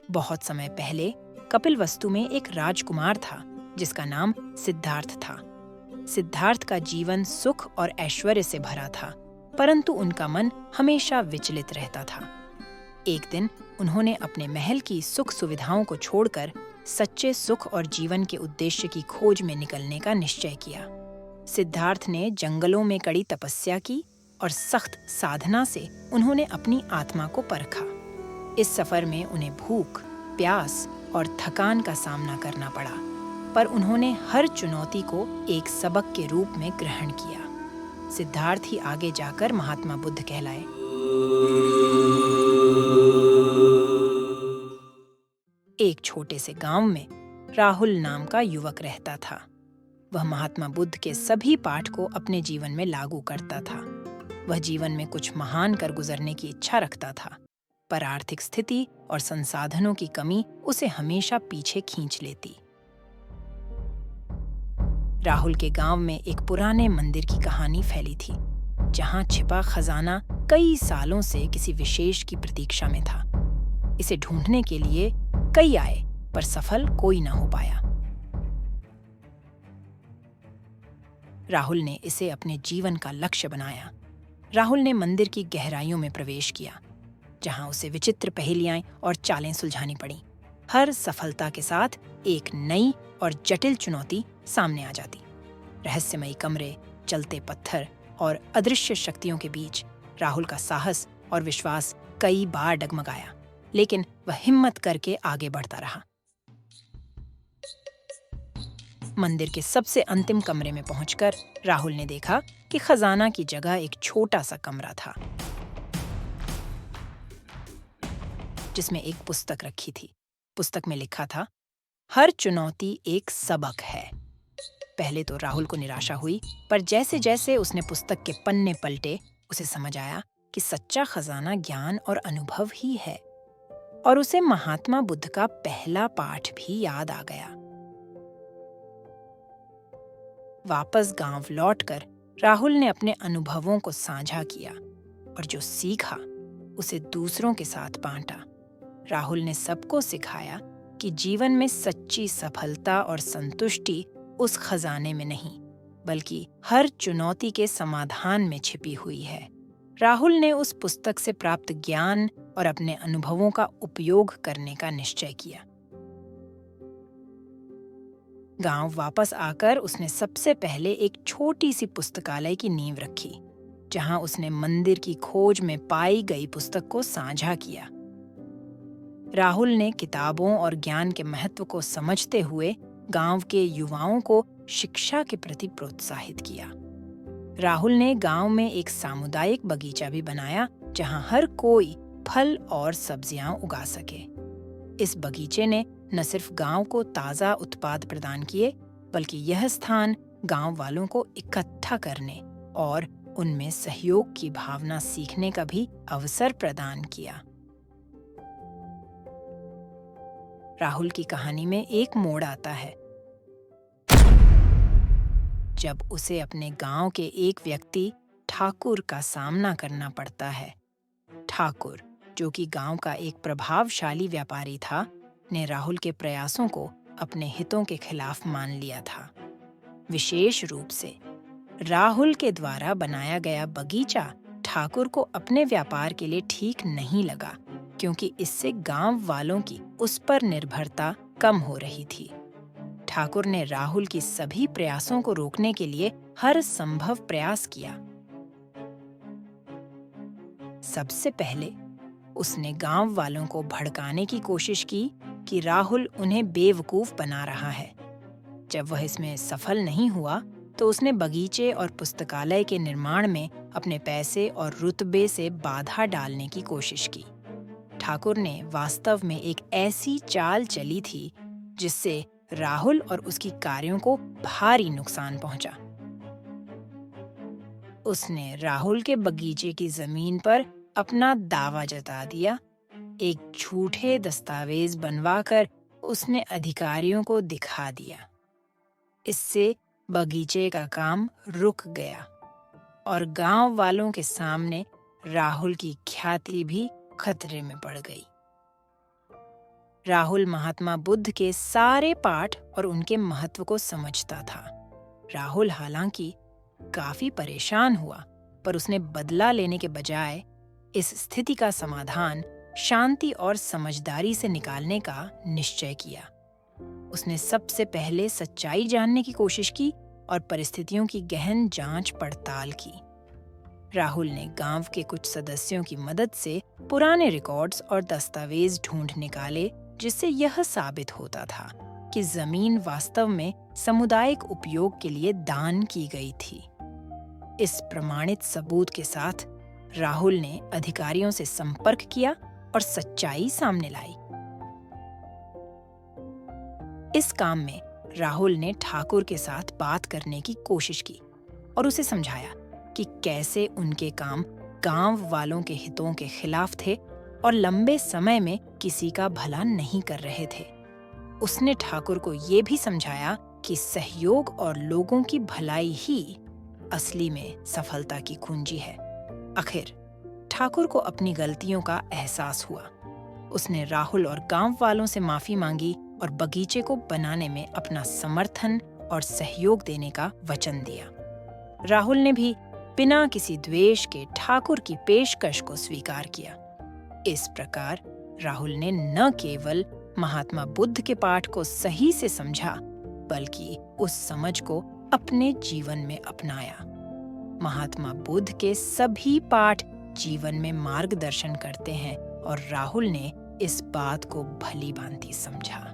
बहुत समय पहले कपिलवस्तु में एक राजकुमार था जिसका नाम सिद्धार्थ था। सिद्धार्थ का जीवन सुख और ऐश्वर्य से भरा था, परंतु उनका मन हमेशा विचलित रहता था। एक दिन उन्होंने अपने महल की सुख सुविधाओं को छोड़कर सच्चे सुख और जीवन के उद्देश्य की खोज में निकलने का निश्चय किया। सिद्धार्थ ने जंगलों में कड़ी तपस्या की और सख्त साधना से उन्होंने अपनी आत्मा को परखा। इस सफर में उन्हें भूख, प्यास और थकान का सामना करना पड़ा, पर उन्होंने हर चुनौती को एक सबक के रूप में ग्रहण किया। सिद्धार्थ ही आगे जाकर महात्मा बुद्ध कहलाए। एक छोटे से गांव में राहुल नाम का युवक रहता था। वह महात्मा बुद्ध के सभी पाठ को अपने जीवन में लागू करता था। वह जीवन में कुछ महान कर गुजरने की इच्छा रखता था, पर आर्थिक स्थिति और संसाधनों की कमी उसे हमेशा पीछे खींच लेती। राहुल के गांव में एक पुराने मंदिर की कहानी फैली थी, जहां छिपा खजाना कई सालों से किसी विशेष की प्रतीक्षा में था। इसे ढूंढने के लिए कई आए, पर सफल कोई न हो पाया। राहुल ने इसे अपने जीवन का लक्ष्य बनाया। राहुल ने मंदिर की गहराइयों में प्रवेश किया, जहां उसे विचित्र पहेलियां और चालें सुलझानी पड़ी। हर सफलता के साथ एक नई और जटिल चुनौती सामने आ जाती। रहस्यमयी कमरे, चलते पत्थर और अदृश्य शक्तियों के बीच राहुल का साहस और विश्वास कई बार डगमगाया, लेकिन वह हिम्मत करके आगे बढ़ता रहा। मंदिर के सबसे अंतिम कमरे में पहुंचकर राहुल ने देखा कि खजाना की जगह एक छोटा सा कमरा था, जिसमें एक पुस्तक रखी थी। पुस्तक में लिखा था, हर चुनौती एक सबक है। पहले तो राहुल को निराशा हुई, पर जैसे जैसे उसने पुस्तक के पन्ने पलटे, उसे समझ आया कि सच्चा खजाना ज्ञान और अनुभव ही है। और उसे महात्मा बुद्ध का पहला पाठ भी याद आ गया। वापस गांव लौटकर राहुल ने अपने अनुभवों को साझा किया और जो सीखा उसे दूसरों के साथ बांटा। राहुल ने सबको सिखाया कि जीवन में सच्ची सफलता और संतुष्टि उस खजाने में नहीं, बल्कि हर चुनौती के समाधान में छिपी हुई है। राहुल ने उस पुस्तक से प्राप्त ज्ञान और अपने अनुभवों का उपयोग करने का निश्चय किया। गांव वापस आकर उसने सबसे पहले एक छोटी सी पुस्तकालय की नींव रखी, जहां उसने मंदिर की खोज में पाई गई पुस्तक को साझा किया। राहुल ने किताबों और ज्ञान के महत्व को समझते हुए गांव के युवाओं को शिक्षा के प्रति प्रोत्साहित किया। राहुल ने गांव में एक सामुदायिक बगीचा भी बनाया, जहां हर कोई फल और सब्जियां उगा सके। इस बगीचे ने न सिर्फ गांव को ताज़ा उत्पाद प्रदान किए, बल्कि यह स्थान गांव वालों को इकट्ठा करने और उनमें सहयोग की भावना सीखने का भी अवसर प्रदान किया। राहुल की कहानी में एक मोड़ आता है, जब उसे अपने गांव के एक व्यक्ति ठाकुर का सामना करना पड़ता है। ठाकुर, जो कि गांव का एक प्रभावशाली व्यापारी था, ने राहुल के प्रयासों को अपने हितों के खिलाफ मान लिया था। विशेष रूप से राहुल के द्वारा बनाया गया बगीचा ठाकुर को अपने व्यापार के लिए ठीक नहीं लगा, क्योंकि इससे गांव वालों की उस पर निर्भरता कम हो रही थी। ठाकुर ने राहुल की सभी प्रयासों को रोकने के लिए हर संभव प्रयास किया। सबसे पहले उसने गांव वालों को भड़काने की कोशिश की कि राहुल उन्हें बेवकूफ बना रहा है। जब वह इसमें सफल नहीं हुआ, तो उसने बगीचे और पुस्तकालय के निर्माण में अपने पैसे और रुतबे से बाधा डालने की कोशिश की। ठाकुर ने वास्तव में एक ऐसी चाल चली थी जिससे राहुल और उसकी कार्यों को भारी नुकसान पहुंचा। उसने राहुल के बगीचे की जमीन पर अपना दावा जता दिया। एक झूठे दस्तावेज बनवाकर उसने अधिकारियों को दिखा दिया। इससे बगीचे का काम रुक गया और गांव वालों के सामने राहुल की ख्याति भी खतरे में पड़ गई। राहुल महात्मा बुद्ध के सारे पाठ और उनके महत्व को समझता था। राहुल हालांकि काफी परेशान हुआ, पर उसने बदला लेने के बजाय इस स्थिति का समाधान शांति और समझदारी से निकालने का निश्चय किया। उसने सबसे पहले सच्चाई जानने की कोशिश की और परिस्थितियों की गहन जांच पड़ताल की। राहुल ने गांव के कुछ सदस्यों की मदद से पुराने रिकॉर्ड्स और दस्तावेज ढूंढ निकाले, जिससे यह साबित होता था कि जमीन वास्तव में सामुदायिक उपयोग के लिए दान की गई थी। इस प्रमाणित सबूत के साथ राहुल ने अधिकारियों से संपर्क किया और सच्चाई सामने लाई। इस काम में राहुल ने ठाकुर के साथ बात करने की कोशिश की और उसे समझाया कि कैसे उनके काम गांव वालों के हितों के खिलाफ थे और लंबे समय में किसी का भला नहीं कर रहे थे। उसने ठाकुर को ये भी समझाया कि सहयोग और लोगों की भलाई ही असली में सफलता की कुंजी है। आखिर ठाकुर को अपनी गलतियों का एहसास हुआ। उसने राहुल और गांव वालों से माफी मांगी और बगीचे को बनाने में अपना समर्थन और सहयोग देने का वचन दिया। राहुल ने भी बिना किसी द्वेष के ठाकुर की पेशकश को स्वीकार किया। इस प्रकार राहुल ने न केवल महात्मा बुद्ध के पाठ को सही से समझा, बल्कि उस समझ को अपने जीवन में अपनाया। महात्मा बुद्ध के सभी पाठ जीवन में मार्गदर्शन करते हैं और राहुल ने इस बात को भली भांति समझा।